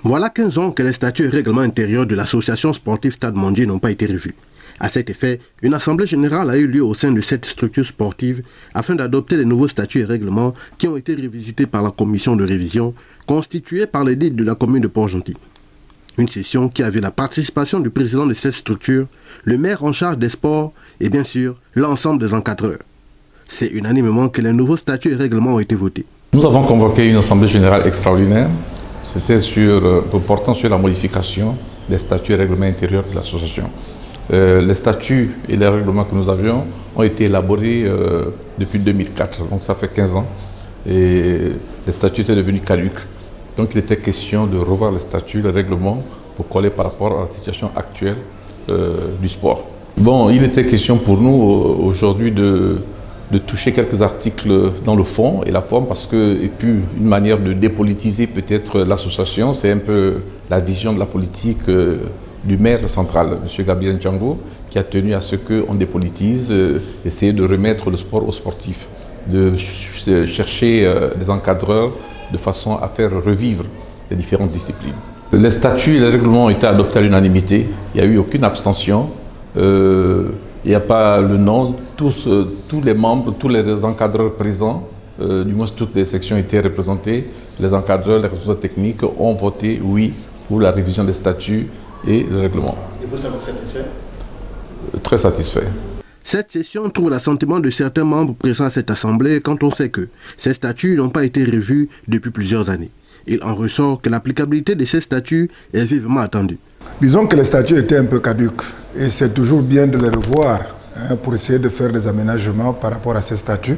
Voilà 15 ans que les statuts et règlements intérieurs de l'association sportive Stade Mandier n'ont pas été revus. À cet effet, une assemblée générale a eu lieu au sein de cette structure sportive afin d'adopter les nouveaux statuts et règlements qui ont été revisités par la commission de révision constituée par les DIT de la commune de Port-Gentil. Une session qui avait la participation du président de cette structure, le maire en charge des sports et bien sûr l'ensemble des encadreurs. C'est unanimement que les nouveaux statuts et règlements ont été votés. Nous avons convoqué une assemblée générale extraordinaire. C'était portant sur la modification des statuts et règlements intérieurs de l'association. Les statuts et les règlements que nous avions ont été élaborés depuis 2004, donc ça fait 15 ans. Et les statuts étaient devenus caducs. Donc il était question de revoir les statuts, les règlements pour coller par rapport à la situation actuelle du sport. Bon, il était question pour nous aujourd'hui de toucher quelques articles dans le fond et la forme et puis une manière de dépolitiser peut-être l'association, c'est un peu la vision de la politique du maire central, M. Gabriel Ntchango, qui a tenu à ce qu'on dépolitise, essayer de remettre le sport aux sportifs, de chercher des encadreurs de façon à faire revivre les différentes disciplines. Les statuts et les règlements ont été adoptés à l'unanimité, il n'y a eu aucune abstention. Il n'y a pas le nom, tous les membres, tous les encadreurs présents, du moins toutes les sections étaient représentées, les encadreurs, les responsables techniques ont voté oui pour la révision des statuts et le règlement. Et vous êtes satisfait? Très satisfait. Cette session trouve l'assentiment de certains membres présents à cette assemblée quand on sait que ces statuts n'ont pas été revus depuis plusieurs années. Il en ressort que l'applicabilité de ces statuts est vivement attendue. Disons que les statuts étaient un peu caducs et c'est toujours bien de les revoir pour essayer de faire des aménagements par rapport à ces statuts.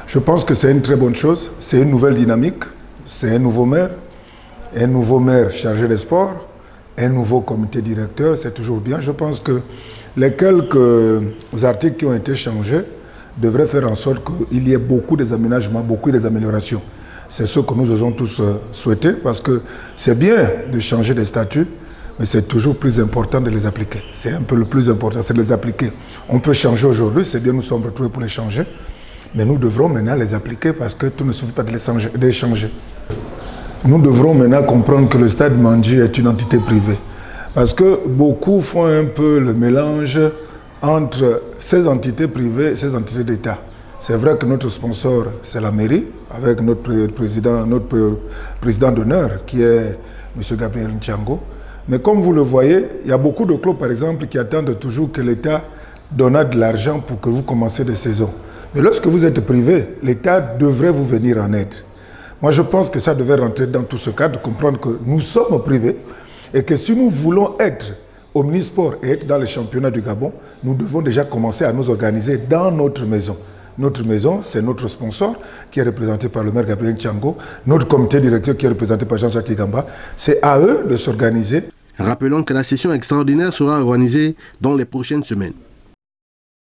Je pense que c'est une très bonne chose, c'est une nouvelle dynamique, c'est un nouveau maire chargé des sports, un nouveau comité directeur, c'est toujours bien. Je pense que les quelques articles qui ont été changés devraient faire en sorte qu'il y ait beaucoup d'aménagements, beaucoup d'améliorations. C'est ce que nous osons tous souhaiter parce que c'est bien de changer des statuts, mais c'est toujours plus important de les appliquer. C'est un peu le plus important, c'est de les appliquer. On peut changer aujourd'hui, c'est bien, nous sommes retrouvés pour les changer, mais nous devrons maintenant les appliquer parce que tout ne suffit pas de les changer. Nous devrons maintenant comprendre que le Stade Mandier est une entité privée. Parce que beaucoup font un peu le mélange entre ces entités privées et ces entités d'État. C'est vrai que notre sponsor, c'est la mairie, avec notre président d'honneur, qui est M. Gabriel Ntchango. Mais comme vous le voyez, il y a beaucoup de clubs, par exemple, qui attendent toujours que l'État donne de l'argent pour que vous commenciez des saisons. Mais lorsque vous êtes privé, l'État devrait vous venir en aide. Moi, je pense que ça devait rentrer dans tout ce cadre, comprendre que nous sommes privés et que si nous voulons être omnisport et être dans les championnats du Gabon, nous devons déjà commencer à nous organiser dans notre maison. Notre maison, c'est notre sponsor qui est représenté par le maire Gabriel Ntchango, notre comité directeur qui est représenté par Jean-Jacques Igamba. C'est à eux de s'organiser. Rappelons que la session extraordinaire sera organisée dans les prochaines semaines.